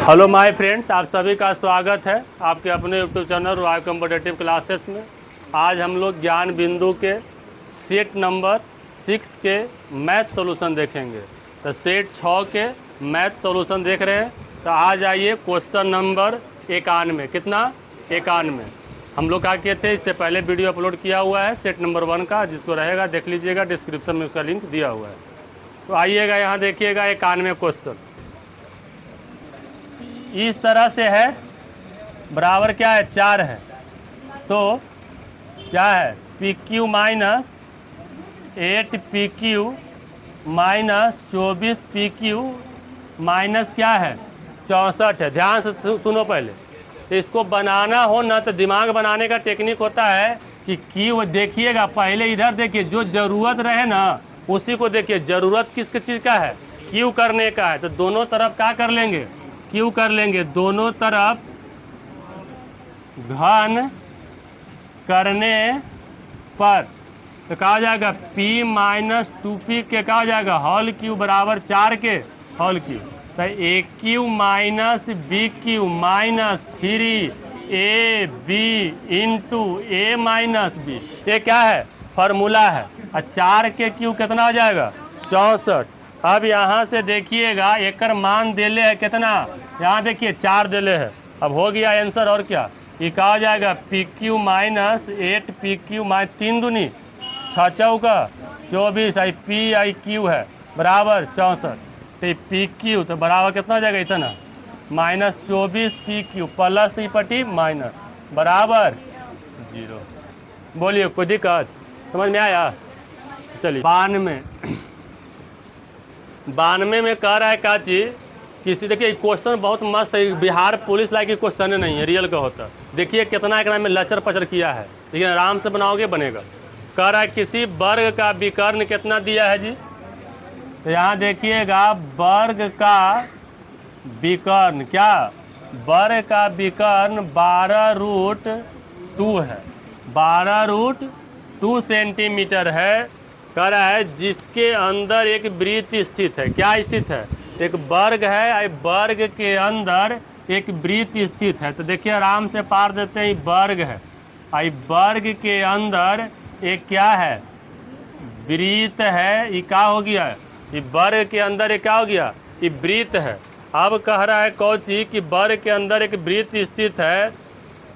Hello my friends, आप सभी का स्वागत है आपके अपने YouTube channel Roy competitive classes में। आज हम लोग ज्ञान बिंदु के सेट नंबर 6 के मैथ सॉल्यूशन देखेंगे। तो सेट 6 के मैथ सॉल्यूशन देख रहे हैं। तो आज आइए क्वेश्चन नंबर 91। कितना? 91। हम लोग क्या किए थे, इससे पहले वीडियो अपलोड किया हुआ है सेट नंबर 1 का, जिसको रहेगा देख लीजिएगा, डिस्क्रिप्शन में उसका लिंक दिया हुआ है। तो आइएगा यहाँ देखिएगा 91 क्वेश्चन इस तरह से है। बराबर क्या है? 4 है। तो क्या है? PQ minus 8PQ minus 24PQ minus क्या है? 64 है। ध्यान से सुनो पहले। तो इसको बनाना हो ना, तो दिमाग बनाने का टेक्निक होता है कि Q देखिएगा, पहले इधर देखिए, जो ज़रूरत रहे ना उसी को देखिए। ज़रूरत किस चीज़ का है? Q करने का है। तो दोनों तरफ क्या कर लेंगे? Q कर लेंगे। दोनों तरफ घन करने पर तो क्या हो जाएगा? P माइनस 2P के क्या हो जाएगा? होल क्यू बराबर 4 के होल क्यू। तो AQ minus BQ minus 3AB into A minus B, ये क्या है? फार्मूला है। और 4 के क्यू कितना हो जाएगा? 64। अब यहाँ से देखिएगा एकर मान देले है कितना? यहाँ देखिए 4 देले है। अब हो गया आंसर। और क्या ये कहा हो जाएगा? PQ माइनस 8PQ माइनस 3 दूनी 6 चौका 24 आई PIQ है बराबर 64। तो PQ तो बराबर कितना हो जाएगा? इतना माइनस 24PQ प्लस 3 माइनस बराबर 0। बोलिए कोई दिक्कत? समझ में आया? चलिए 92 में कह रहा है क्या चीज़? किसी देखिए क्वेश्चन बहुत मस्त है, बिहार पुलिस लाइक की क्वेश्चन नहीं है, रियल का होता। देखिए कितना एक में लचर पचर किया है, लेकिन आराम से बनाओगे बनेगा। कह रहा है किसी वर्ग का विकर्ण कितना दिया है जी? तो यहाँ देखिएगा वर्ग का विकर्ण, क्या वर्ग का विकर्ण 12√2 है। 12√2 सेंटीमीटर है। कह रहा है जिसके अंदर एक वृत्त स्थित है। क्या स्थित है? एक वर्ग है, वर्ग के अंदर एक वृत्त स्थित है। तो देखिए आराम से पार देते हैं। वर्ग है, वर्ग के अंदर एक क्या है? वृत्त है। ये क्या हो गया? ये वर्ग के अंदर एक क्या हो गया? ये वृत्त है। अब कह रहा है कौची कि वर्ग के अंदर एक वृत्त स्थित है।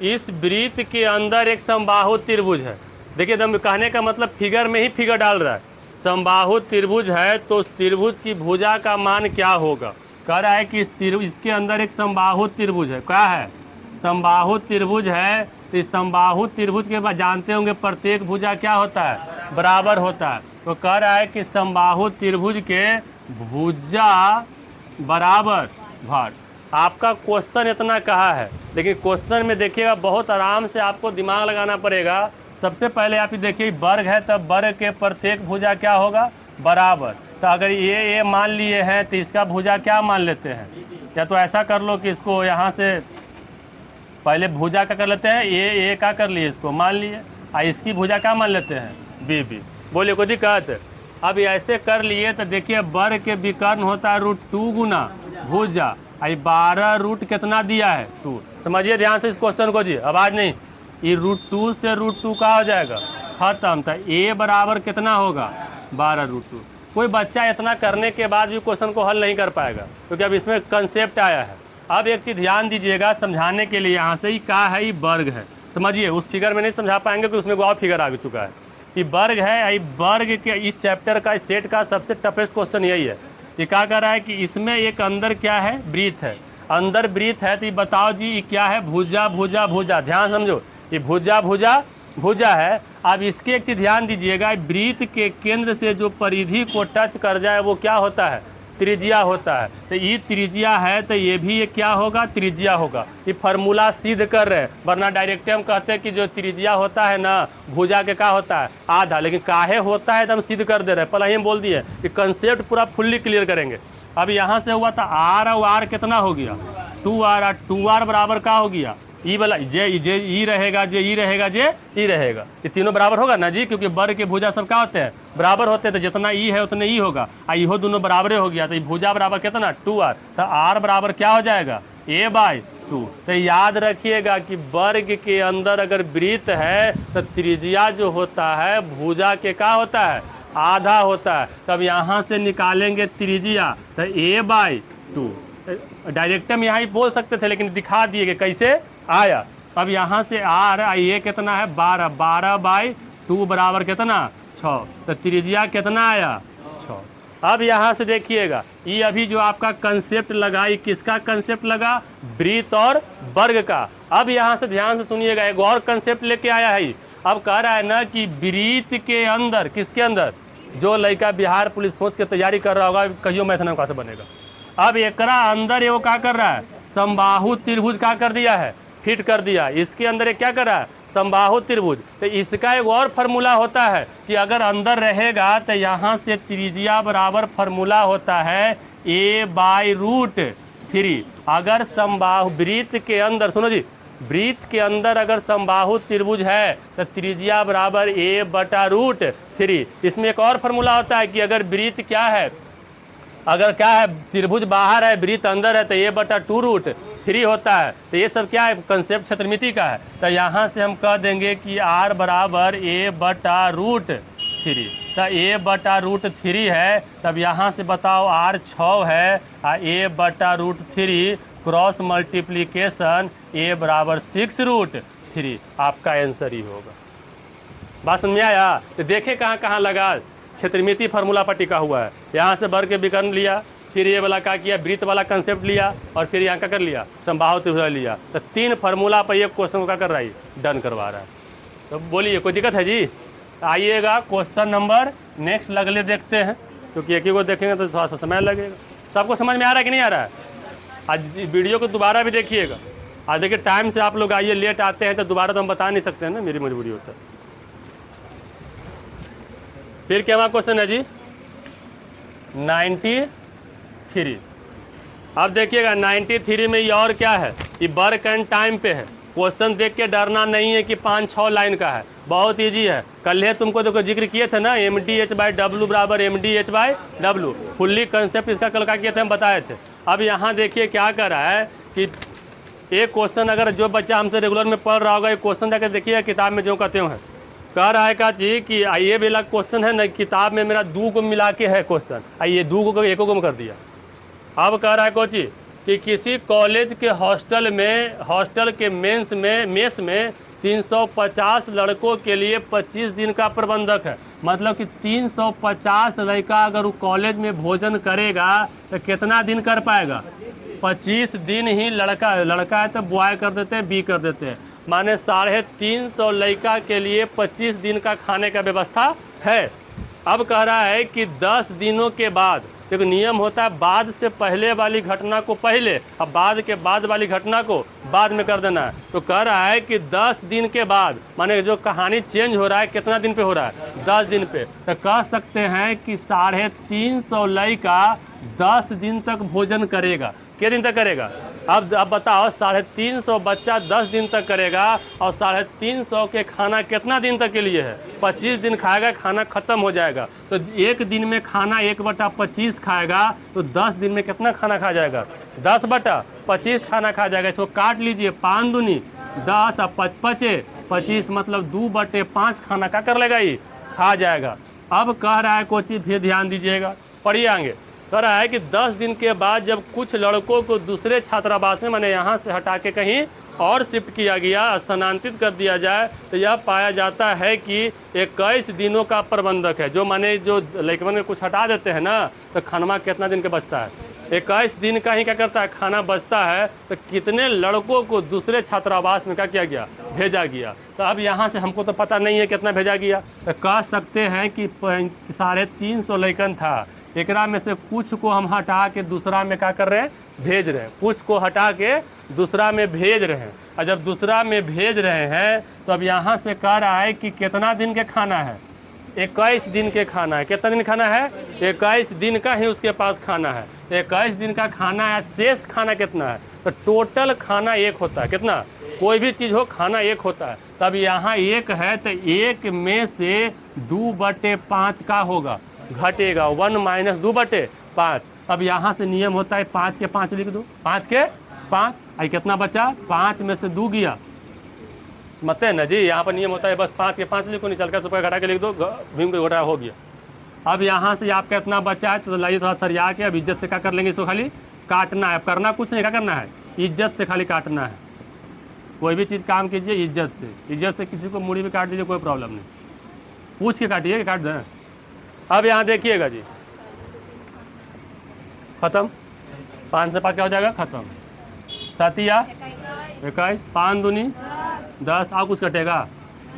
इस वृत्त के अंदर एक समबाहु त्रिभुज है। देखिए एकदम कहने का मतलब फिगर में ही फिगर डाल रहा है। समबाहु त्रिभुज है तो उस त्रिभुज की भुजा का मान क्या होगा? कह रहा है कि इसके अंदर एक समबाहु त्रिभुज है। क्या है? समबाहु त्रिभुज है। तो इस समबाहु त्रिभुज के बाद जानते होंगे प्रत्येक भुजा क्या होता है? बराबर होता है। तो कह रहा है कि समबाहु त्रिभुज के भुजा बराबर भाग। आपका क्वेश्चन इतना कहा है, लेकिन क्वेश्चन में देखिएगा बहुत आराम से आपको दिमाग लगाना पड़ेगा। सबसे पहले आप ये देखिए वर्ग है, तब वर्ग के प्रत्येक भुजा क्या होगा? बराबर। तो अगर ये मान लिए हैं तो इसका भुजा क्या मान लेते हैं? या तो ऐसा कर लो कि इसको यहाँ से पहले भुजा का कर लेते हैं, ये का कर लिए, इसको मान लिए, और इसकी भुजा क्या मान लेते हैं? BB। बोलिए कोई दिक्कत? अब ऐसे कर लिए तो देखिए वर्ग के विकर्ण होता है √2 गुना भुजा। 12 रूट कितना दिया है? 2। समझिए ध्यान से इस क्वेश्चन को जी। आवाज़ नहीं। ये √2 से √2 का हो जाएगा खत्म। तो A बराबर कितना होगा? 12√2। कोई बच्चा इतना करने के बाद भी क्वेश्चन को हल नहीं कर पाएगा, क्योंकि अब इसमें कंसेप्ट आया है। अब एक चीज़ ध्यान दीजिएगा समझाने के लिए। यहाँ से ही क्या है? ये वर्ग है। समझिए, उस फिगर में नहीं समझा पाएंगे क्योंकि उसमें और फिगर आ चुका है। ये वर्ग है। ये वर्ग के इस चैप्टर का, इस सेट का सबसे टफेस्ट क्वेश्चन यही है। ये क्या कर रहा है कि इसमें एक अंदर क्या है? वृत्त है। अंदर वृत्त है तो ये बताओ जी ये क्या है? भुजा भुजा भुजा। ध्यान समझो, ये भुजा भुजा भुजा है। अब इसके एक चीज़ ध्यान दीजिएगा, वृत्त के केंद्र से जो परिधि को टच कर जाए वो क्या होता है? त्रिज्या होता है। तो ये त्रिज्या है तो ये भी ये क्या होगा? त्रिज्या होगा। ये फार्मूला सिद्ध कर रहे हैं, वरना डायरेक्ट हम कहते हैं कि जो त्रिज्या होता है ना भुजा के क्या होता है? आधा। लेकिन काहे होता है तो हम सिद्ध कर दे रहे हैं, पहले ही हम बोल दिए कि कंसेप्ट पूरा फुल्ली क्लियर करेंगे। अब यहाँ से हुआ था R और R कितना हो गया? 2R। 2R बराबर क्या हो गया? ई वाला जे ई रहेगा, जे ई रहेगा, जे ई रहेगा। ये तीनों बराबर होगा ना जी, क्योंकि वर्ग के भुजा सब क्या होते हैं? बराबर होते हैं। तो जितना ई है उतने ई होगा, इहो दोनों बराबरे हो गया। तो ये भुजा बराबर कितना? 2r। तो r बराबर क्या हो जाएगा? a/2। तो याद रखिएगा कि वर्ग के अंदर अगर वृत्त है तो त्रिज्या जो होता है भुजा के क्या होता है, आधा होता है। तब यहाँ से निकालेंगे त्रिज्या तो a/2। डायरेक्ट हम यहाँ ही बोल सकते थे लेकिन दिखा दिए कि कैसे आया। अब यहाँ से आर ये कितना है 12, 12/2 बराबर कितना 6। तो त्रिज्या कितना आया 6। अब यहाँ से देखिएगा ये अभी जो आपका कंसेप्ट लगा, ये किसका कंसेप्ट लगा, वृत्त और वर्ग का। अब यहाँ से ध्यान से सुनिएगा, एक और कंसेप्ट लेके आया है। अब कह रहा है ना कि वृत्त के अंदर, किसके अंदर, जो लड़का बिहार पुलिस सोच के तैयारी कर रहा होगा कहियो मैथन कहाँ से बनेगा। अब एकरा अंदर ये वो क्या कर रहा है, समबाहु त्रिभुज क्या कर दिया है, फिट कर दिया। इसके अंदर ये क्या कर रहा है, समबाहु त्रिभुज। तो इसका एक और फार्मूला होता है कि अगर अंदर रहेगा तो यहाँ से त्रिज्या बराबर फार्मूला होता है a/√3। अगर समबाहु वृत्त के अंदर, सुनो जी, वृत्त के अंदर अगर समबाहु त्रिभुज है तो त्रिज्या बराबर a/√3। इसमें एक और फार्मूला होता है कि अगर वृत्त क्या है, अगर क्या है त्रिभुज बाहर है वृत्त अंदर है तो a/2√3 होता है। तो ये सब क्या है, कंसेप्ट क्षेत्रमिति का है। तो यहाँ से हम कह देंगे कि r बराबर a/√3। तो a/√3 है। तब यहाँ से बताओ r 6 है और a/√3 क्रॉस मल्टीप्लीकेशन a बराबर 6√3। आपका आंसर ही होगा। बात समझ में आया। तो देखे कहाँ कहाँ लगा, क्षेत्रमिति फार्मूला पर टिका हुआ है। यहाँ से वर्ग के विकर्ण लिया, फिर ये वाला क्या किया, वृत्त वाला कंसेप्ट लिया, और फिर यहाँ का कर लिया समबाहु त्रिभुज लिया। तो 3 फार्मूला पर ये क्वेश्चन को क्या कर रहा है, डन करवा रहा है। तो बोलिए कोई दिक्कत है जी। आइएगा क्वेश्चन नंबर नेक्स्ट लगले देखते हैं, क्योंकि एक ही को देखेंगे तो थोड़ा सा समय लगेगा। सबको समझ में आ रहा है कि नहीं आ रहा है। आज वीडियो को दोबारा भी देखिएगा। आज देखिए टाइम से आप लोग आइए, लेट आते हैं तो दोबारा तो हम बता नहीं सकते हैं ना, मेरी मजबूरी होता है। फिर क्या हमारा क्वेश्चन है जी 93। अब देखिएगा 93 में ये और क्या है, ये वर्क एंड टाइम पे है। क्वेश्चन देख के डरना नहीं है कि 5-6 लाइन का है, बहुत इजी है। कल तुमको देखो जिक्र किए थे ना mdh/w बराबर mdh/w, फुल्ली कंसेप्ट इसका कल का किए थे, हम बताए थे। अब यहाँ देखिए क्या कर रहा है कि एक क्वेश्चन अगर जो बच्चा हमसे रेगुलर में पढ़ रहा होगा, एक क्वेश्चन जाकर देखिए किताब में जो कहते हैं कह रहा है का जी कि ये भी अलग क्वेश्चन है ना, किताब में मेरा 2 को मिला के है क्वेश्चन, ये 2 को 1 को कर दिया। अब कह रहा है कोची कि किसी कॉलेज के हॉस्टल के मेस में 350 लड़कों के लिए 25 दिन का प्रबंधक है। मतलब कि 350 लड़का अगर वो कॉलेज में भोजन करेगा तो कितना दिन कर पाएगा, 25 दिन ही। लड़का है तो बॉय कर देते हैं, बी कर देते हैं, माने 350 लड़का के लिए 25 दिन का खाने का व्यवस्था है। अब कह रहा है कि 10 दिनों के बाद, एक नियम होता है बाद से पहले वाली घटना को पहले और बाद के बाद वाली घटना को बाद में कर देना है। तो कह रहा है कि 10 दिन के बाद, माने जो कहानी चेंज हो रहा है कितना दिन पे हो रहा है, 10 दिन पे। तो कह सकते हैं कि 350 लड़का 10 दिन तक भोजन करेगा। कितने दिन तक करेगा, अब बताओ 350 बच्चा 10 दिन तक करेगा और 350 के खाना कितना दिन तक के लिए है, 25 दिन खाएगा, खाना खत्म हो जाएगा। तो एक दिन में खाना 1/25 खाएगा तो 10 दिन में कितना खाना खा जाएगा, 10/25 खाना खा जाएगा। इसको काट लीजिए, 5 दूनी 10 और 5 25, मतलब 2/5 खाना क्या कर लेगा, ये खा जाएगा। अब कह रहा है कोची, फिर ध्यान दीजिएगा, पढ़िए आगे। कह रहा है कि 10 दिन के बाद जब कुछ लड़कों को दूसरे छात्रावास में, मैंने यहाँ से हटा के कहीं और शिफ्ट किया गया, स्थानांतरित कर दिया जाए, तो यह पाया जाता है कि 21 दिनों का प्रबंधक है। जो माने जो लड़कन में कुछ हटा देते हैं ना, तो खाना कितना दिन का बचता है, 21 दिन का ही क्या करता है, खाना बचता है। तो कितने लड़कों को दूसरे छात्रावास में क्या किया गया, भेजा गया। तो अब यहाँ से हमको तो पता नहीं है कितना भेजा गया, तो कह सकते हैं कि 350 लड़कन था। एकरा में से कुछ को हम हटा के दूसरा में क्या कर रहे हैं, भेज रहे हैं। कुछ को हटा के दूसरा में भेज रहे हैं। और जब दूसरा में भेज रहे हैं तो अब यहाँ से कह रहा है कि कितना दिन के खाना है, 21 दिन के खाना है। कितना दिन खाना है, 21 दिन का ही उसके पास खाना है। 21 दिन का खाना है, शेष खाना कितना है, तो टोटल खाना 1 होता है। कितना, कोई भी चीज़ हो खाना 1 होता है। तब यहाँ 1 है तो 1 में से 2/5 का होगा, घटेगा, 1 - 2/5। अब यहाँ से नियम होता है 5 के 5 लिख दो, 5 के 5, आई कितना बचा 5 में से 2 गया मत है ना जी। यहाँ पर नियम होता है बस 5 के 5 लिखो, नहीं चल कर सुपर घटा के लिख दो, भीम के घटा हो गया। अब यहाँ से आपका इतना बचा है तो लाइए थोड़ा सरिया के अब इज्जत से क्या कर लेंगे, इसको खाली काटना है। अब करना कुछ नहीं, क्या करना है इज्जत से खाली काटना है। कोई भी चीज़ काम कीजिए इज्जत से, इज्जत से किसी को मुड़ी भी काट दीजिए कोई प्रॉब्लम नहीं, पूछ के काटिए काट दें। अब यहाँ देखिएगा जी खत्म, 5 से 5 क्या हो जाएगा खत्म, 7 या 21, 5 दूनी 10, और कुछ कटेगा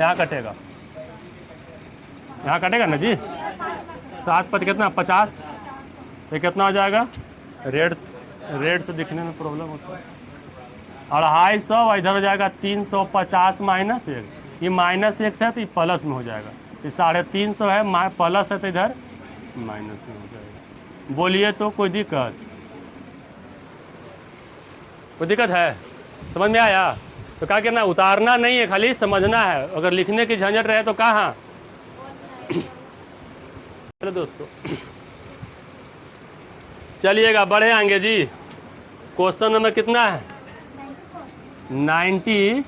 यहाँ कटेगा, यहाँ कटेगा ना जी। 7 5 कितना 50, ये कितना हो जाएगा, रेड से दिखने में प्रॉब्लम होता है। 250 इधर हो जाएगा 350 माइनस 1, ये -1 से है तो ये प्लस में हो जाएगा, ये 350 है प्लस है तो इधर माइनस में हो जाएगा। बोलिए तो कोई दिक्कत है, समझ में आया? तो क्या करना, उतारना नहीं है खाली समझना है। अगर लिखने की झंझट रहे तो कहाँ चलो दोस्तों चलिएगा बढ़े आएंगे जी। क्वेश्चन नंबर कितना है 90।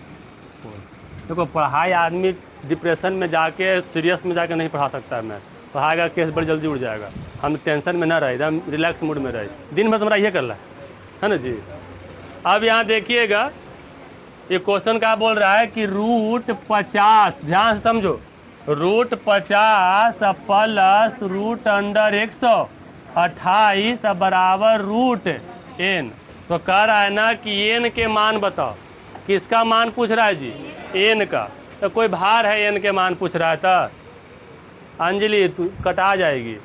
देखो पढ़ाई आदमी डिप्रेशन में जाके सीरियस में जाके नहीं पढ़ा सकता है। मैं पढ़ाएगा केस बड़ी जल्दी उड़ जाएगा। हम टेंशन में ना रहे, एकदम रिलैक्स मूड में रहे, दिन भर तुम्हारा ये कर रहा है ना जी। अब यहाँ देखिएगा ये क्वेश्चन क्या बोल रहा है कि √50, ध्यान से समझो, √50 प्लस √128 बराबर √n। तो कह रहा है ना कि n के मान बताओ, किसका मान पूछ रहा है जी, n का। तो कोई भार है n के मान पूछ रहा है, तो अंजलि तू कटा जाएगी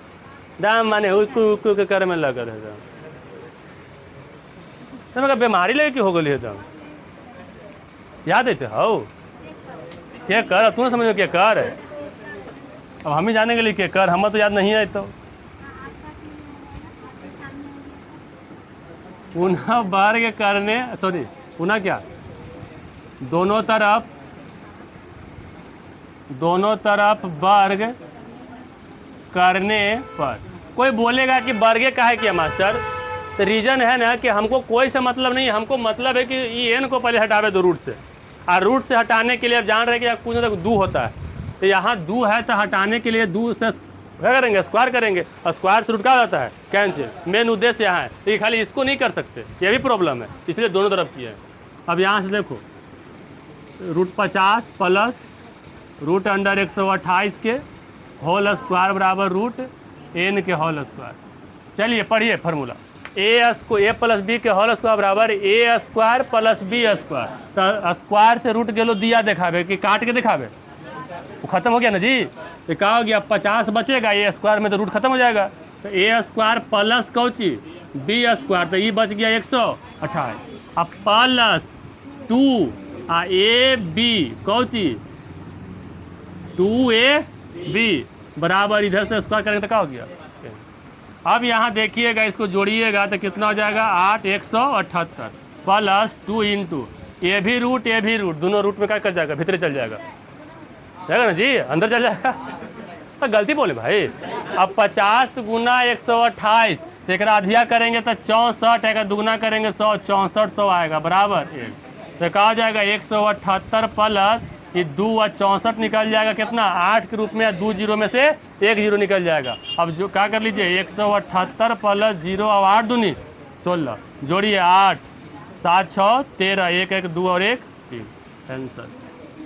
दाम माने उकू के कर में लग रहे तो बीमारी लगे कि हो गई है, तो याद है हो क्या कर, तू समझो क्या कर, अब हम ही जाने के लिए क्या कर, हमें तो याद नहीं है। तो पुनः वर्ग करने, सॉरी पुनः क्या, दोनों तरफ वर्ग करने पर। कोई बोलेगा कि वर्गे का है क्या मास्टर, तो रीजन है ना कि हमको कोई से मतलब नहीं, हमको मतलब है कि ये n को पहले हटावे दो रूट से, और रूट से हटाने के लिए अब जान रहे कि कुछ ना कुछ 2 होता है, तो यहाँ 2 है तो हटाने के लिए 2 से क्या करेंगे, स्क्वायर करेंगे, और स्क्वायर से रूट क्या होता है कैंसिल। मेन उद्देश्य यहाँ है, तो ये खाली इसको नहीं कर सकते, ये भी प्रॉब्लम है, इसलिए दोनों तरफ किया है। अब यहाँ से देखो √50 प्लस √128 के होल स्क्वायर बराबर √n के होल स्क्वायर। चलिए पढ़िए फार्मूला, a प्लस बी के होल स्क्वायर बराबर a square plus b square. तो स्क्वायर से रूट गेलो दिया दिखावे कि काट के दिखावे, वो खत्म हो गया ना जी। तो क्या हो गया 50 बचेगा, a स्क्वायर में तो रूट खत्म हो जाएगा, तो a स्क्वायर प्लस कौची बी स्क्वायर, तो ये बच गया 128, अब plus 2 a b Cauchy 2ab बराबर इधर से स्क्वायर करेंगे तो क्या हो गया। अब यहाँ देखिएगा इसको जोड़िएगा तो कितना हो जाएगा 8 178 प्लस 2 इंटू ए भी रूट दोनों रूट में क्या कर जाएगा, भीतर चल जाएगा ना जी, अंदर चल जाएगा। तो गलती बोले भाई। अब 50 गुना 128 तो एक आधिया करेंगे तो 64, एक दुगना करेंगे 100, 6400 आएगा बराबर 1। तो क्या हो जाएगा 178 प्लस ये 2 और 64 निकल जाएगा कितना 8 के रूप में, 2 जीरो में से 1 जीरो निकल जाएगा। अब जो क्या कर लीजिए 178 प्लस 0 और 8 दूनी 16, जोड़िए 8 7 6 13, 1 1 2 और 1 3, आंसर।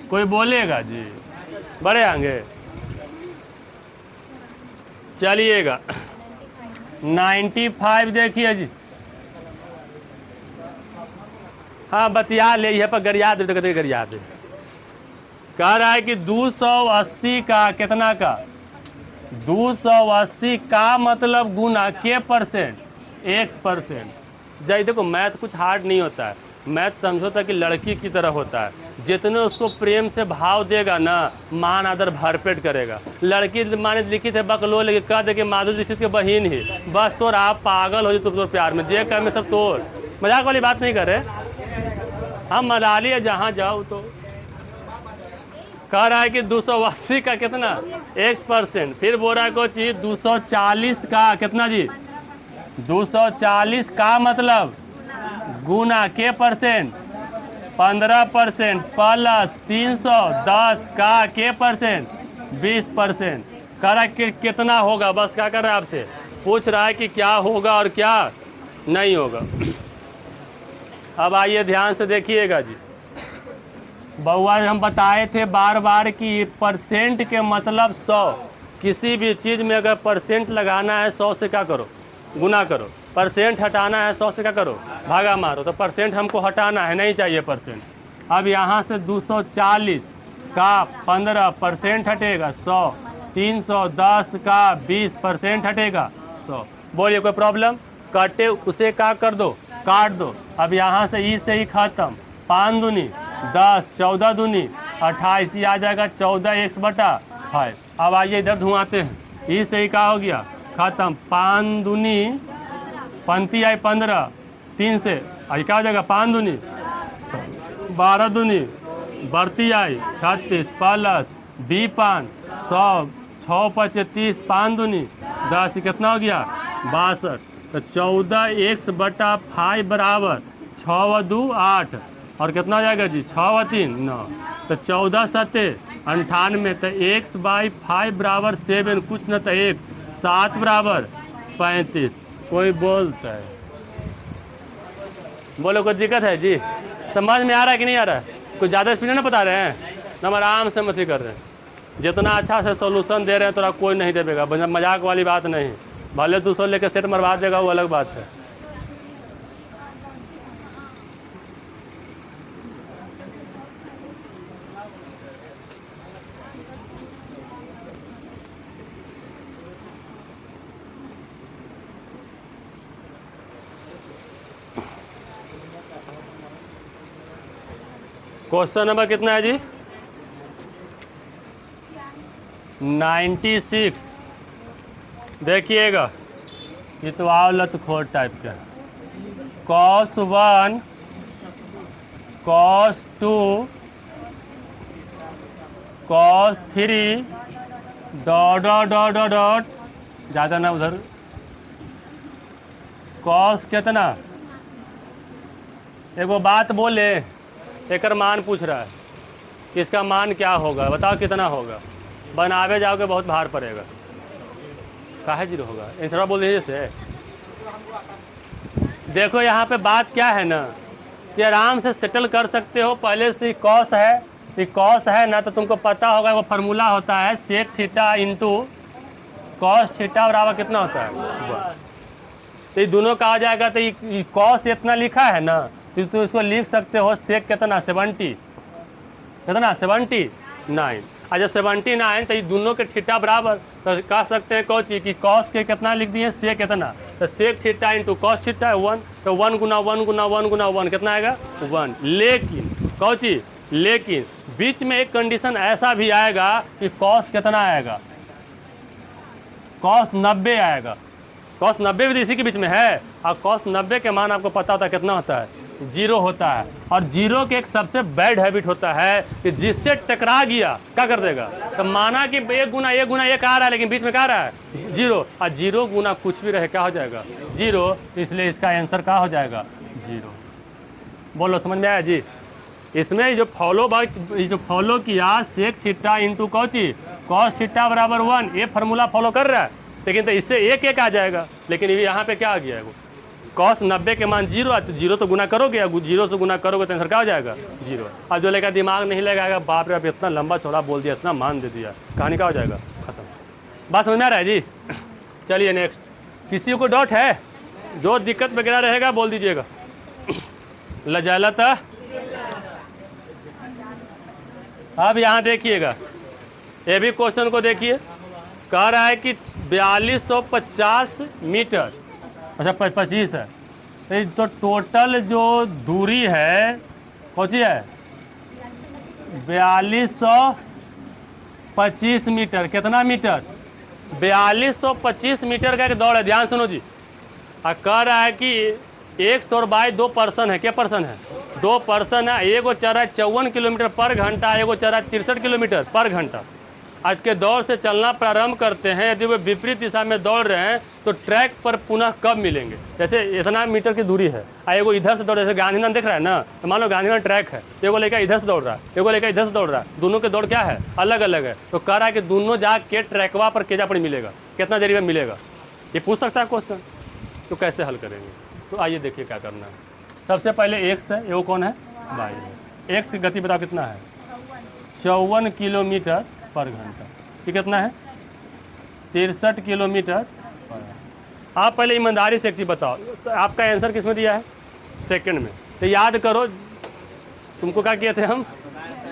कोई बोलेगा जी, बड़े आएंगे। चलिएगा 95 देखिए जी, हाँ बतिया ले, यहाँ पर गरिया दे तो कहते गरिया दे। कह रहा है कि 280 का कितना का 280 का मतलब गुना के परसेंट x%। जय देखो मैथ कुछ हार्ड नहीं होता है, मैथ समझो था कि लड़की की तरह होता है, जितने उसको प्रेम से भाव देगा ना मान आदर भरपेट करेगा। लड़की माने लिखी थे बकलो लेके कह दे कि माधुरी दीक्षित के बहन ही, बस तोर आप पागल हो तो प्यार में जे कह में सब तोड़, मजाक वाली बात नहीं करे, हम मना लिए जहाँ जाओ। तो कह रहा है कि 280 का कितना x%, फिर बोल रहा है को चीज 240 का कितना जी 240 का मतलब गुना के परसेंट 15% प्लस 310 का के परसेंट 20%। कह रहा है कि कितना होगा, बस क्या कर रहा है आपसे पूछ रहा है कि क्या होगा और क्या नहीं होगा। अब आइए ध्यान से देखिएगा जी, बउआ हम बताए थे बार बार कि परसेंट के मतलब 100, किसी भी चीज़ में अगर परसेंट लगाना है 100 से क्या करो, गुना करो। परसेंट हटाना है 100 से क्या करो, भागा मारो। तो परसेंट हमको हटाना है, नहीं चाहिए परसेंट। अब यहाँ से 240 का 15% हटेगा 100, 310 का 20% हटेगा 100। बोलिए कोई प्रॉब्लम? काटे उसे क्या कर दो, काट दो। अब यहाँ से ई से ही खत्म, 5 दूनी 10, 14 दूनी 28, ये आ जाएगा 14x/5। अब आइए इधर धुआते हैं, ई से ही क्या हो गया खत्म, 5 दूनी 15, 3 से आई क्या हो जाएगा 5 दूनी 12 दूनी बढ़ती आई 36 प्लस 20 100, 6 5 30, 5 दूनी 10, कितना हो गया 62। तो 14x/5 बराबर 6 2 8 और कितना हो जाएगा जी 6 3 9। तो 14 7 98। तो x/5 बराबर 7, कुछ न तो 1 7 बराबर 35। कोई बोलता है, बोलो कोई दिक्कत है जी? समझ में आ रहा है कि नहीं आ रहा है? कुछ ज़्यादा स्पीड ना बता रहे हैं, हम आराम से मत ही कर रहे हैं। जितना अच्छा से सोल्यूशन दे रहे हैं तो कोई नहीं देगा, मजाक वाली बात नहीं। भले 200 लेके सेट मरवा देगा वो अलग बात है। क्वेश्चन नंबर कितना है जी? 96। देखिएगा, ये तो आवलत खोर टाइप का। cos 1 cos 2 cos 3 dot dot dot dot dot, ज़्यादा ना उधर, cos कितना। एगो बात बोले, एक मान पूछ रहा है कि इसका मान क्या होगा, बताओ कितना होगा। बनावे जाओगे बहुत भार पड़ेगा। काहे जीरो होगा, आंसर बोल दीजिए से। देखो यहाँ पे बात क्या है ना कि आराम से सेटल कर सकते हो। पहले से कॉस है, ये कॉस है ना, तो तुमको पता होगा वो फार्मूला होता है sec theta into cos theta बराबर कितना होता है। तो ये दोनों का आ जाएगा। तो ये कॉस इतना लिखा है ना, तो इसको लिख सकते हो सेक कितना 70, कितना 79। और जब 79 तो ये दोनों के थीटा बराबर, तो कह सकते हैं कौन चीज़ कि कॉस के कितना लिख दिए सेक कितना, तो sec theta into cos theta 1। तो 1 गुना 1 गुना 1 गुना 1 कितना आएगा 1। लेकिन कौन चीज़, लेकिन बीच में एक कंडीशन ऐसा भी आएगा कि कॉस कितना आएगा, कॉस 90 आएगा। कॉस 90 भी इसी के बीच में है। और कॉस 90 के मान आपको पता होता है कितना होता है, 0 होता है। और 0 के एक सबसे बैड हैबिट होता है कि जिससे टकरा गया क्या कर देगा। तो माना कि 1 गुना 1 गुना 1 आ रहा है, लेकिन बीच में क्या आ रहा है 0, और 0 गुना कुछ भी रहे क्या हो जाएगा 0। इसलिए इसका आंसर क्या हो जाएगा 0। बोलो समझ में आया जी? इसमें जो फॉलो किया सेक थीटा इंटू कौची कॉस थीटा बराबर 1, ये फार्मूला फॉलो कर रहा है, लेकिन तो इससे एक एक आ जाएगा। लेकिन यहाँ पे क्या आ गया है वो कॉस 90 के मान 0 है, तो 0 तो गुना करोगे, 0 से गुना करोगे तो आंसर क्या हो जाएगा 0। अब जो लेकर दिमाग नहीं लगाएगा, बाप रे अब इतना लंबा चौड़ा बोल दिया, इतना मान दे दिया, कहानी क्या हो जाएगा खत्म। बात समझ में आ रहा है जी? चलिए नेक्स्ट। किसी को डाउट है, जो दिक्कत वगैरह रहेगा बोल दीजिएगा। लजालता। अब यहाँ देखिएगा, ये भी क्वेश्चन को देखिए। कह रहा है कि 4250 मीटर, अच्छा 25 है, तो टोटल जो दूरी है कौन सी है 4225 मीटर। कितना मीटर 4225 मीटर का एक दौड़ है। ध्यान सुनो जी। और कह रहा है कि 100 बाई 2 पर्सन है। क्या पर्सन है 2 पर्सन है। एगो चल रहा है 54 किलोमीटर पर घंटा, एगो चल रहा है 63 किलोमीटर पर घंटा। आज के दौर से चलना प्रारंभ करते हैं, यदि वे विपरीत दिशा में दौड़ रहे हैं तो ट्रैक पर पुनः कब मिलेंगे। जैसे इतना मीटर की दूरी है, एगो इधर से दौड़, जैसे गांधीनगर दिख रहा है ना, तो मान लो गांधीनगर ट्रैक है, एगो लेकर इधर से दौड़ रहा है, एगो लेकर इधर से दौड़ रहा है, दोनों के दौड़ क्या है, अलग अलग है। तो कह रहा है कि दोनों जाके ट्रैकवा पर केजा पर मिलेगा, कितना देरी में मिलेगा, ये पूछ सकता है क्वेश्चन। तो कैसे हल करेंगे, तो आइए देखिए क्या करना है। सबसे पहले एक्स है, एगो कौन है, वाई है। एक्स की गति बताओ कितना है, 54 किलोमीटर पर घंटा। ये कितना है, 63 किलोमीटर पर घंटा। आप पहले ईमानदारी से एक चीज़ बताओ, आपका आंसर किस में दिया है, सेकंड में। तो याद करो, तुमको क्या किए थे हम,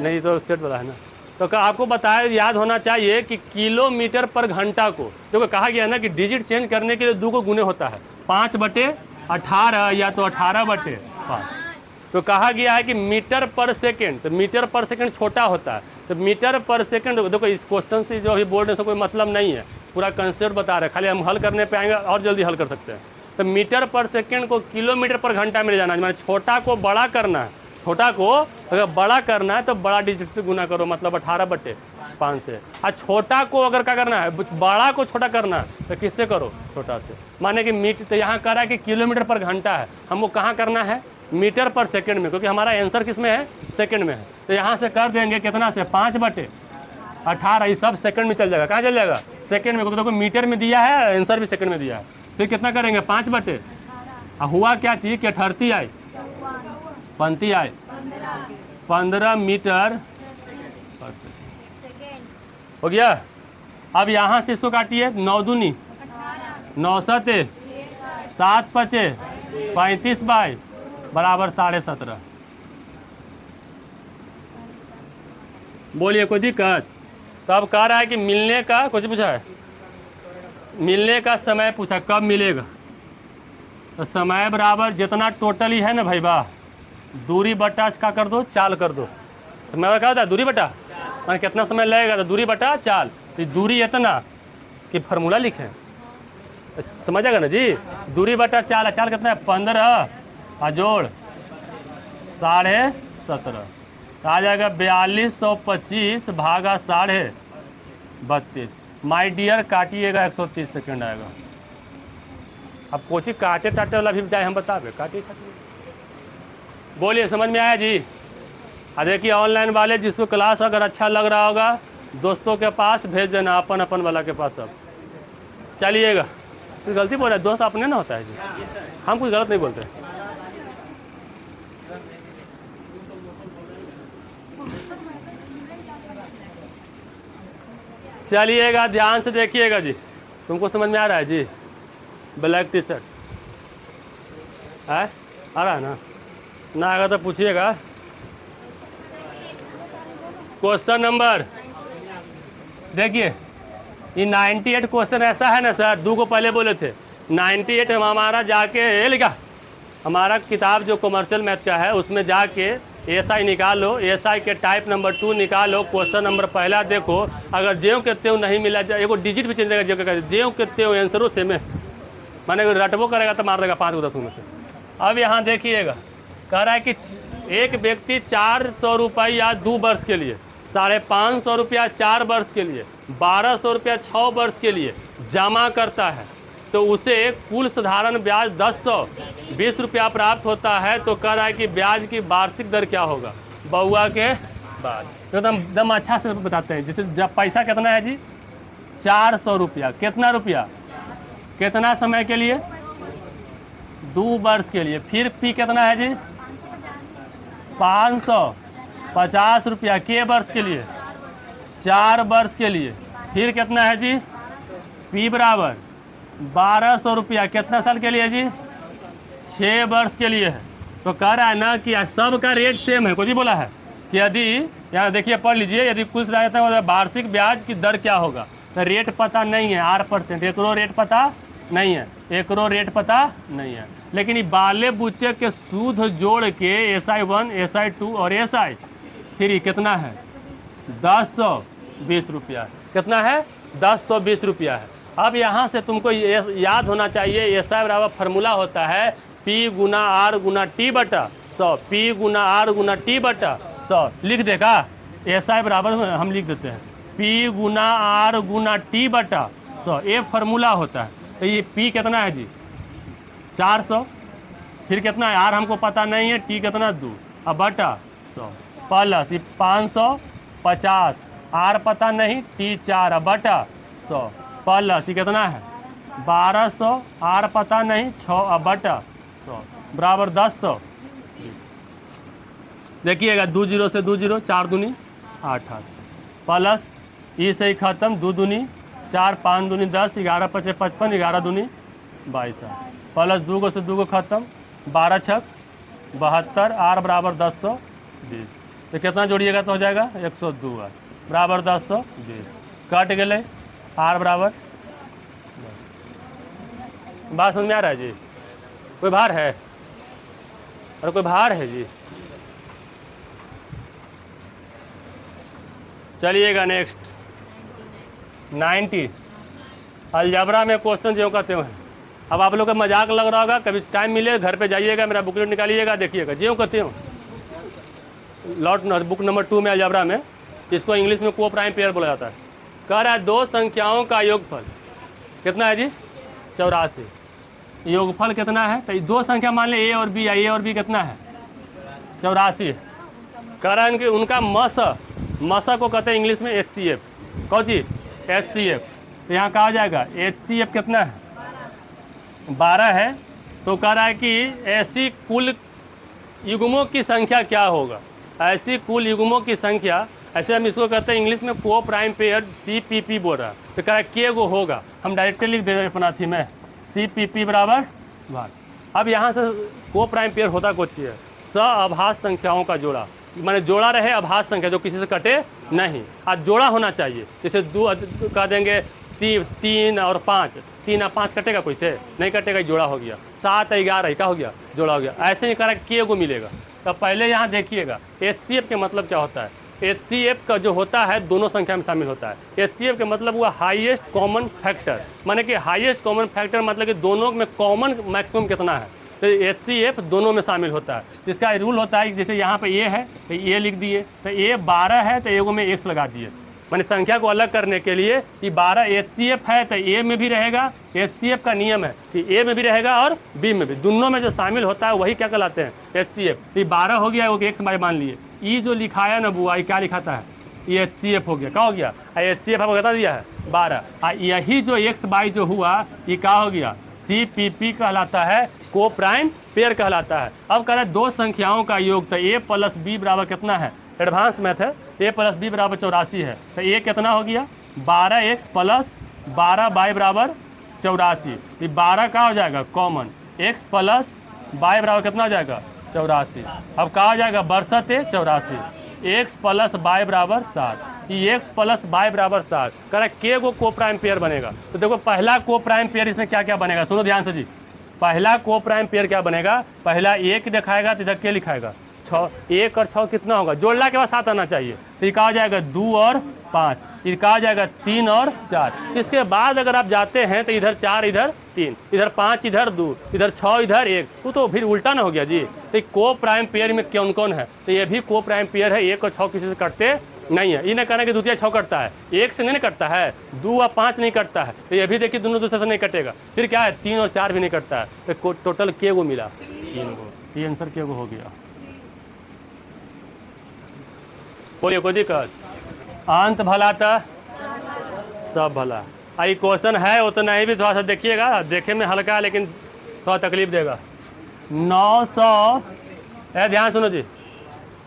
नहीं तो सेट बता है ना, तो आपको बताया, याद होना चाहिए कि किलोमीटर पर घंटा को, देखो कहा गया है ना कि डिजिट चेंज करने के लिए 2 को गुने होता है, 5/18 या तो 18/5। तो कहा गया है कि मीटर पर सेकंड, तो मीटर पर सेकंड छोटा होता है, तो मीटर पर सेकंड। देखो इस क्वेश्चन से जो अभी बोर्ड में से कोई मतलब नहीं है, पूरा कंसेप्ट बता रहे हैं, खाली हम हल करने पे आएंगे और जल्दी हल कर सकते हैं। तो मीटर पर सेकंड को किलोमीटर पर घंटा में ले जाना है, माने छोटा को बड़ा करना है, छोटा को अगर बड़ा करना है तो बड़ा डिजिट से गुना करो, मतलब 18/5 से। और छोटा को अगर क्या करना है, बड़ा को छोटा करना है, तो किससे करो, छोटा से। माने कि मीटर, तो यहाँ कह रहा है कि किलोमीटर पर घंटा है, हमको कहाँ करना है, मीटर पर सेकंड में, क्योंकि हमारा आंसर किस में है, सेकंड में है। तो यहाँ से कर देंगे कितना से, 5/18, ये सब सेकंड में चल जाएगा। कहाँ चल जाएगा, सेकंड में, क्योंकि मीटर में दिया है, आंसर भी सेकंड में दिया है। फिर कितना करेंगे, 5/18, हुआ क्या चीज़ कि 38 आई, 35 आई, 15 मीटर पर सेकंड हो गया। अब यहाँ से इसको काटिए, 9 दूनी 9 सते 7 पचे 35 बाई बराबर 17.5। बोलिए कोई दिक्कत। तो अब कह रहा है कि मिलने का कुछ पूछा है, मिलने का समय पूछा, कब मिलेगा। तो समय बराबर जितना टोटली है ना भाई बा, दूरी बटा का कर दो, चाल कर दो। समय क्या होता है, दूरी बटा, मान कितना समय लगेगा, तो दूरी बटा चाल। तो दूरी इतना कि फार्मूला लिखें, समझ आएगा ना जी। दूरी बटा चाल है, चाल कितना है, 15 और जोड़ 17.5, तो आ जाएगा 4225 भागा 32.5। माय डियर काटिएगा, 130 सेकंड आएगा। अब कोची काटे टाटे वाला भी जाए, हम बतावे काटे काटे। बोलिए समझ में आया जी। देखिए ऑनलाइन वाले जिसको क्लास अगर अच्छा लग रहा होगा, दोस्तों के पास भेज देना, अपन अपन वाला के पास। सब चलिएगा, कुछ गलती बोल रहा है, दोस्त अपने ना होता है जी, हम कुछ गलत नहीं बोलते। चलिएगा ध्यान से देखिएगा जी, तुमको समझ में आ रहा है जी। ब्लैक टी शर्ट है, आ रहा है ना आएगा तो पूछिएगा। क्वेश्चन नंबर देखिए, ये 98 क्वेश्चन ऐसा है ना सर, 2 को पहले बोले थे 98 हमारा जाके लिखा, हमारा किताब जो कमर्शियल मैथ का है उसमें जाके एसआई निकालो, एसआई के टाइप नंबर 2 निकालो, क्वेश्चन नंबर पहला देखो, अगर जेव के त्यों नहीं मिला जाए, एगो डिजिट भी चेंज करेगा, जेव के त्यों आंसरों से में, माने रटबो करेगा तो मार देगा 5 को 10 में से। अब यहाँ देखिएगा, कह रहा है कि एक व्यक्ति 400 रुपया 2 वर्ष के लिए, 550 रुपया 4 वर्ष के लिए, 1200 रुपया 6 वर्ष के लिए जमा करता है, तो उसे कुल साधारण ब्याज 1020 रुपया प्राप्त होता है। तो कह रहा है कि ब्याज की वार्षिक दर क्या होगा बउआ के बाद। एकदम अच्छा से बताते हैं। जैसे जब पैसा कितना है जी, 400 रुपया, कितना रुपया, कितना समय के लिए, 2 वर्ष के लिए। फिर पी कितना है जी, 550 रुपया के वर्ष के लिए, 4 वर्ष के लिए। फिर कितना है जी, पी बराबर 1200 रुपया, कितना साल के लिए जी, 6 वर्ष के लिए है। तो कह रहा है ना कि सब का रेट सेम है। कुछ बोला है कि यदि, यहाँ देखिए पढ़ लीजिए, यदि कुछ रहता है वार्षिक ब्याज की दर क्या होगा, तो रेट पता नहीं है, 8%, एकरो रेट पता नहीं है, एकरो रेट पता नहीं है। लेकिन ये बाले बुच्चे के सूद जोड़ के SI1, SI2 और SI3 कितना है, 1020 रुपया। कितना है, 1020 रुपया है। अब यहाँ से तुमको याद होना चाहिए, SI बराबर फार्मूला होता है P गुना R गुना T बटा 100, P गुना R गुना T बटा 100। लिख देगा, SI बराबर हम लिख देते हैं P गुना R गुना T बटा 100, ये फार्मूला होता है। तो ये P कितना है जी 400, फिर कितना है R हमको पता नहीं है, T कितना 2 अब बटा 100 प्लस ये 550 R पता नहीं, T 4 अब बटा 100 प्लस ये कितना है 1200 R पता नहीं 6 अब बटा 100 बराबर 10 देखिएगा 2 0 से 2 0 4 दूनी 8 प्लस ई से ही खत्म 2 दूनी 4 5 दूनी 10 11 5 55 11 दूनी 22 प्लस 2 को से 2 को खत्म 12 छक 72 R बराबर 1020 तो कितना जोड़िएगा तो हो जाएगा 102 बराबर 1020 कट गए R बराबर। बात समझ में आ रहा है जी? कोई भार है? अरे कोई भार है जी? चलिएगा नेक्स्ट 90 अलजबरा में क्वेश्चन जो कहते हैं। अब आप लोग का मजाक लग रहा होगा, कभी टाइम मिले घर पे जाइएगा, मेरा बुकलेट निकालिएगा, देखिएगा जो कहते हो लॉट बुक नंबर 2 में अलजबरा में, इसको इंग्लिश में को प्राइम पेयर बोला जाता है। कह रहा है दो संख्याओं का योगफल कितना है जी 84। योगफल कितना है? तो दो संख्या मान लें A और B, A और B कितना है 84। कह रहा है कि उनका मसा को कहते हैं इंग्लिश में HCF, कौन चीज HCF। तो यहाँ कहा जाएगा HCF कितना है 12 है। तो कह रहा है कि ऐसी कुल युग्मों की संख्या क्या होगा, ऐसी कुल युग्मों की संख्या, ऐसे हम इसको कहते हैं इंग्लिश में को प्राइम पेयर CPP बोल रहा है। तो कह रहा है के गो होगा, हम डायरेक्टली लिख दे अपना थी में CPP बराबर 1। अब यहाँ से को प्राइम पेयर होता कुछ है सअभाज्य संख्याओं का जोड़ा, माने जोड़ा रहे अभाज्य संख्या जो किसी से कटे नहीं, आज जोड़ा होना चाहिए। जैसे 2 कह देंगे 3 और 5, 3 और 5 कटेगा, कोई से नहीं कटेगा, जोड़ा हो गया। 7 11 क्या हो गया जोड़ा हो गया। ऐसे ही करा के को मिलेगा। तो पहले यहाँ देखिएगा HCF के मतलब क्या होता है। HCF का जो होता है दोनों संख्या में शामिल होता है। HCF के मतलब हुआ हाईएस्ट कॉमन फैक्टर, माने कि हाईएस्ट कॉमन फैक्टर मतलब कि दोनों में कॉमन मैक्सिमम कितना है। तो HCF दोनों में शामिल होता है। जिसका रूल होता है जैसे यहाँ पे A है तो A लिख दिए, तो A 12 है तो एगो में X लगा दिए, माने संख्या को अलग करने के लिए कि 12 HCF है तो A में भी रहेगा। HCF का नियम है कि A में भी रहेगा और B में भी, दोनों में जो शामिल होता है वही क्या कहलाते हैं HCF। ये 12 हो गया, वो X मान लिए, ये जो लिखाया ना बुआ ये क्या लिखाता है, ये HCF हो गया। क्या हो गया HCF आपको बता दिया है 12। यही जो X बाई जो हुआ ये क्या हो गया CPP कहलाता है, को प्राइम पेयर कहलाता है। अब कह रहा है दो संख्याओं का योग, तो A प्लस B बराबर कितना है, एडवांस मैथ है, A प्लस B बराबर 84 है। तो A कितना हो गया 12x प्लस 12y बराबर 84। ये 12 का हो जाएगा कॉमन, x प्लस y बराबर कितना हो जाएगा 84। अब कहा जाएगा बरसत 84, x प्लस y बराबर 7। ये x प्लस y बराबर 7 कह के को प्राइम पेयर बनेगा। तो देखो पहला को प्राइम पेयर इसमें क्या क्या बनेगा, सुनो ध्यान से जी। पहला को प्राइम पेयर क्या बनेगा, पहला 1 दिखाएगा तो इधर के लिखाएगा 6, 1 और 6 कितना होगा, जोड़ला के बाद 7 आना चाहिए। तो ये कहा जाएगा 2 और 5, ये कहा जाएगा 3 और 4। इसके बाद अगर आप जाते हैं तो इधर 4 इधर 3, इधर 5 इधर 2, इधर 6 इधर 1, तो फिर उल्टा ना हो गया जी। तो को प्राइम पेयर में कौन कौन है, तो ये भी को प्राइम पेयर है। 1 और 6 किसी से कटते नहीं है। ये ना कहना कि द्वितीय 6 कटता है, 1 से नहीं कटता है, 2 और 5 नहीं कटता है। तो ये भी देखिए दोनों दूसरे से नहीं कटेगा। फिर क्या है 3 और 4 भी नहीं कटता है। तो टोटल के गो मिला 3 गो, ये आंसर के गो हो गया। बोलिए कोई दिक्कत, अंत भला था सब भला। आई क्वेश्चन है उतना ही भी थोड़ा सा देखिएगा, देखे में हल्का है लेकिन थोड़ा तकलीफ देगा। 900 ध्यान सुनो जी,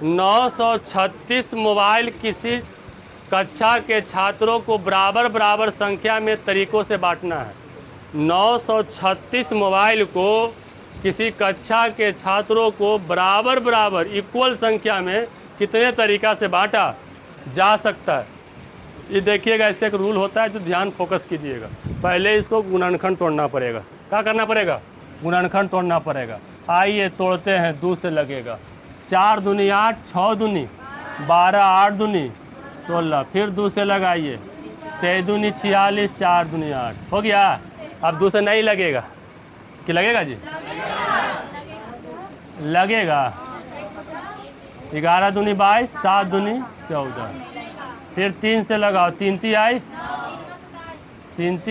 936 मोबाइल किसी कक्षा के छात्रों को बराबर बराबर संख्या में तरीकों से बांटना है। 936 मोबाइल को किसी कक्षा के छात्रों को बराबर बराबर इक्वल संख्या में कितने तरीका से बांटा जा सकता है। ये देखिएगा, इसका एक रूल होता है जो ध्यान फोकस कीजिएगा। पहले इसको गुणनखंड तोड़ना पड़ेगा। क्या करना पड़ेगा, गुणनखंड तोड़ना पड़ेगा। आइए तोड़ते हैं, 2 से लगेगा, 4 दूनी 8, 6 दूनी 12, 8 दूनी 16, फिर 2 से लगाइए, 23 दूनी 46, 4 दूनी 8 हो गया। अब 2 से नहीं लगेगा कि लगेगा जी, लगेगा। 11 दूनी 22, 7 दूनी 14, फिर 3 से लगाओ, 3 ती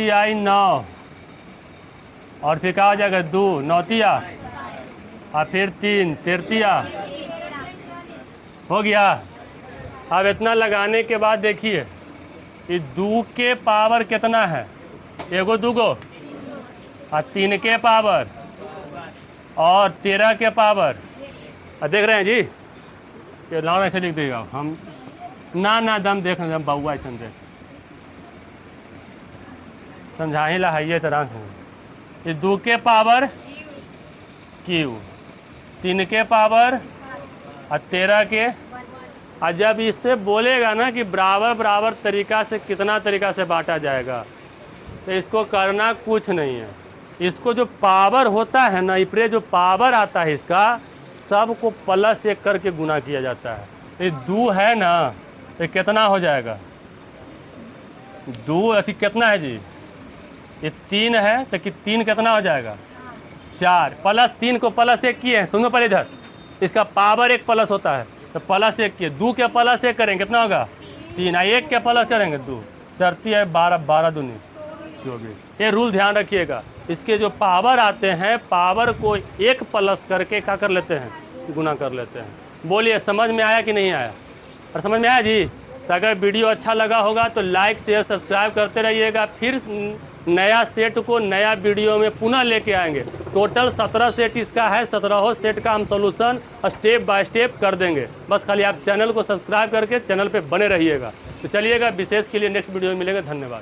आई 9, और फिर क्या हो जाएगा 2 9 तिया, और फिर 3 13 हो गया। अब इतना लगाने के बाद देखिए ये 2 के पावर कितना है, एगो दूगो, और 3 के पावर और 13 के पावर, देख रहे हैं जी, ये लाओ ऐसे लिख देगा हम ना दम देख रहे बउआ ऐसा देख समझा ही ला है ये तरह से। ये 2 के पावर क्यू, 3 के पावर और 13 के, और जब इससे बोलेगा ना कि बराबर बराबर तरीका से कितना तरीका से बांटा जाएगा, तो इसको करना कुछ नहीं है। इसको जो पावर होता है ना, इपरे जो पावर आता है इसका, सबको +1 करके गुना किया जाता है। ये 2 है ना, तो कितना हो जाएगा 2 अथी कितना है जी, ये 3 है तो कि 3 कितना हो जाएगा 4, +3 को +1 किए हैं। सुनो पहले इधर, इसका पावर 1 प्लस होता है तो +1 किए, 2 के +1 करेंगे कितना होगा 3, 1 के प्लस करेंगे 2, 4 है 12, 12 दूनी 24। ये रूल ध्यान रखिएगा, इसके जो पावर आते हैं पावर को 1 प्लस करके क्या कर लेते हैं, गुना कर लेते हैं। बोलिए समझ में आया कि नहीं आया? और समझ में आया जी? तो अगर वीडियो अच्छा लगा होगा तो लाइक शेयर सब्सक्राइब करते रहिएगा। फिर नया सेट को नया वीडियो में पुनः लेके आएंगे। टोटल 17 सेट इसका है, 17 सेट का हम सॉल्यूशन स्टेप बाय स्टेप कर देंगे। बस खाली आप चैनल को सब्सक्राइब करके चैनल पे बने रहिएगा। तो चलिएगा, विशेष के लिए नेक्स्ट वीडियो में मिलेगा। धन्यवाद।